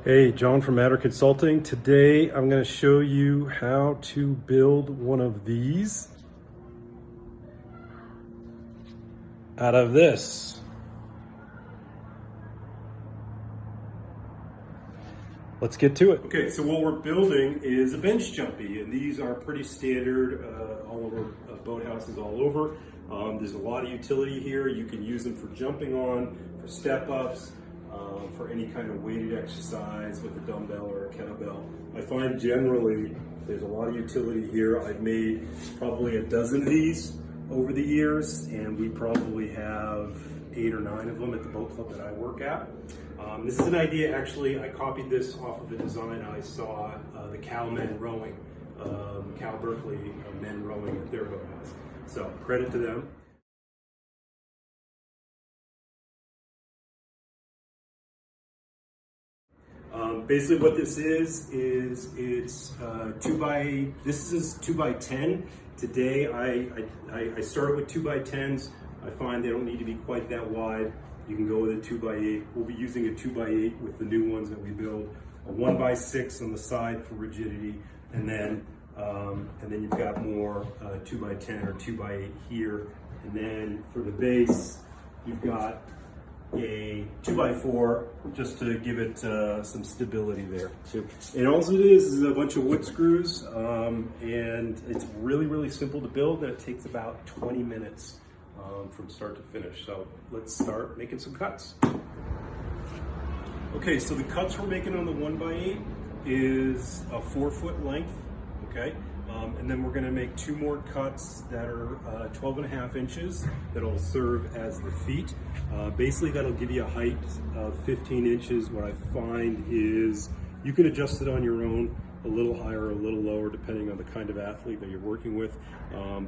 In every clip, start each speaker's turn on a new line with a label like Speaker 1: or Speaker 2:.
Speaker 1: Hey, John from Matter Consulting. Today I'm going to show you how to build one of these out of this. Let's get to it. Okay, so what we're building is a bench jumpy, and these are pretty standard all over boathouses all over. There's a lot of utility here. You can use them for jumping on, for step-ups, for any kind of weighted exercise with a dumbbell or a kettlebell. I find generally there's a lot of utility here. I've made probably a dozen of these over the years, and we probably have 8 or 9 of them at the boat club that I work at. This is an idea, actually, I copied this off of a design I saw the Cal men rowing, Cal Berkeley men rowing at their boathouse. So credit to them. Basically what this is it's 2x10. Today I started with 2x10s. I find they don't need to be quite that wide. You can go with a 2x8. We'll be using a 2x8 with the new ones that we build. A 1x6 on the side for rigidity, and then you've got more 2x10 or 2x8 here. And then for the base, you've got a 2x4 just to give it some stability there too. And all it is a bunch of wood screws, and it's really simple to build, and it takes about 20 minutes from start to finish. So let's start making some cuts. Okay, so the cuts we're making on the 1x8 is a 4-foot length, okay? And then we're gonna make 2 more cuts that are 12.5 inches that'll serve as the feet. Basically that'll give you a height of 15 inches. What I find is you can adjust it on your own, a little higher or a little lower depending on the kind of athlete that you're working with.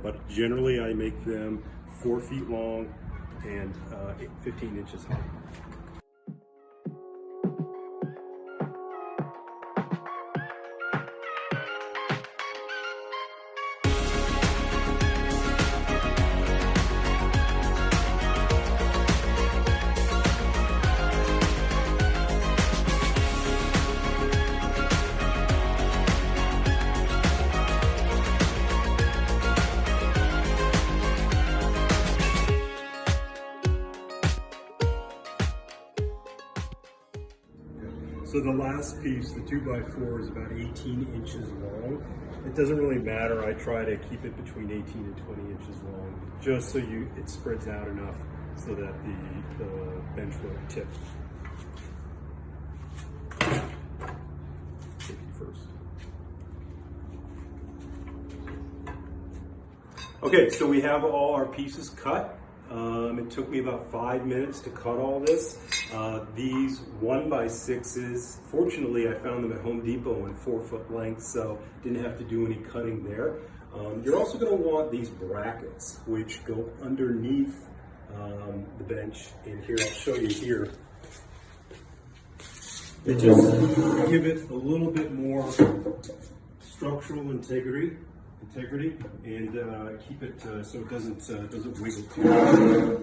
Speaker 1: But generally I make them 4 feet long and 15 inches high. So the last piece, the 2x4, is about 18 inches long. It doesn't really matter. I try to keep it between 18 and 20 inches long, just so it spreads out enough so that the bench won't tip. Safety first. Okay, so we have all our pieces cut. It took me about 5 minutes to cut all this. These 1x6s, fortunately I found them at Home Depot in 4-foot lengths, so didn't have to do any cutting there. You're also going to want these brackets, which go underneath the bench. And here, I'll show you here. They just give it a little bit more structural integrity and keep it so it doesn't wiggle too much.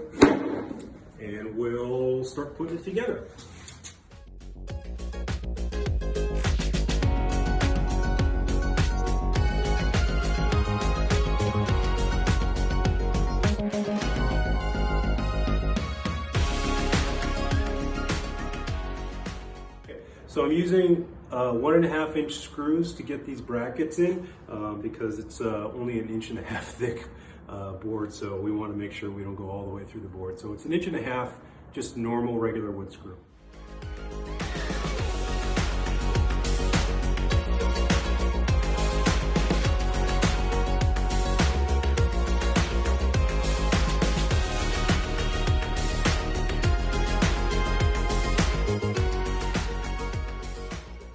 Speaker 1: And we'll start putting it together. So I'm using 1.5 inch screws to get these brackets in because it's only 1.5 inches thick board, so we want to make sure we don't go all the way through the board. So it's 1.5 inches, just normal regular wood screw.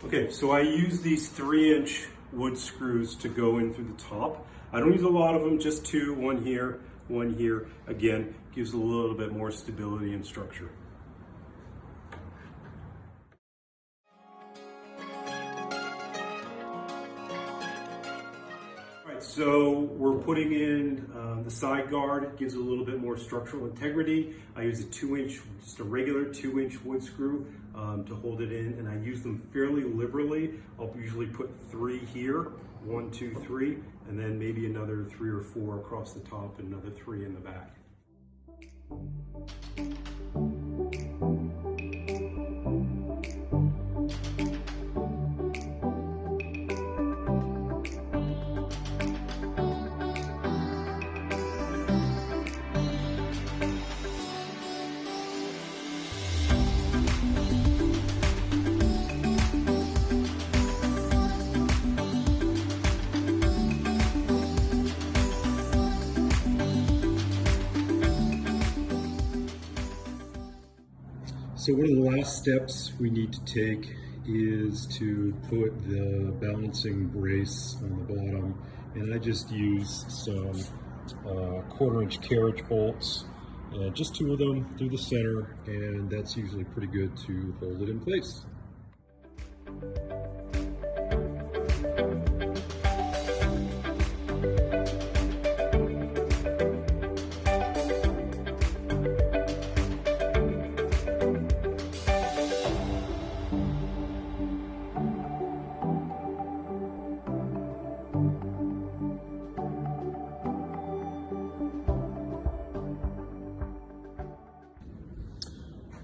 Speaker 1: Okay, so I use these 3-inch wood screws to go in through the top. I don't use a lot of them, just 2, one here, one here. Again, gives a little bit more stability and structure. so we're putting in the side guard. It gives it a little bit more structural integrity. I use a 2-inch, just a regular 2-inch wood screw to hold it in, and I use them fairly liberally. I'll usually put 3 here, 1, 2, 3, and then maybe another 3 or 4 across the top and another 3 in the back. So one of the last steps we need to take is to put the balancing brace on the bottom, and I just use some 1/4-inch carriage bolts, and just 2 of them through the center, and that's usually pretty good to hold it in place.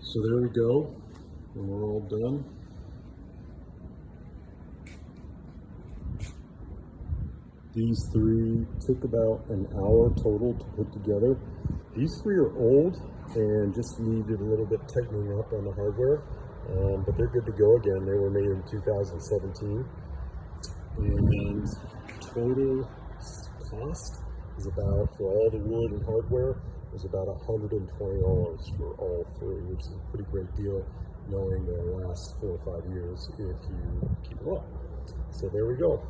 Speaker 1: So there we go, and we're all done. These 3 took about an hour total to put together. These 3 are old and just needed a little bit tightening up on the hardware, but they're good to go again. They were made in 2017, and total cost is about, for all the wood and hardware, was about $120 for all 3, which is a pretty great deal, knowing they'll last 4 or 5 years if you keep them up. So there we go.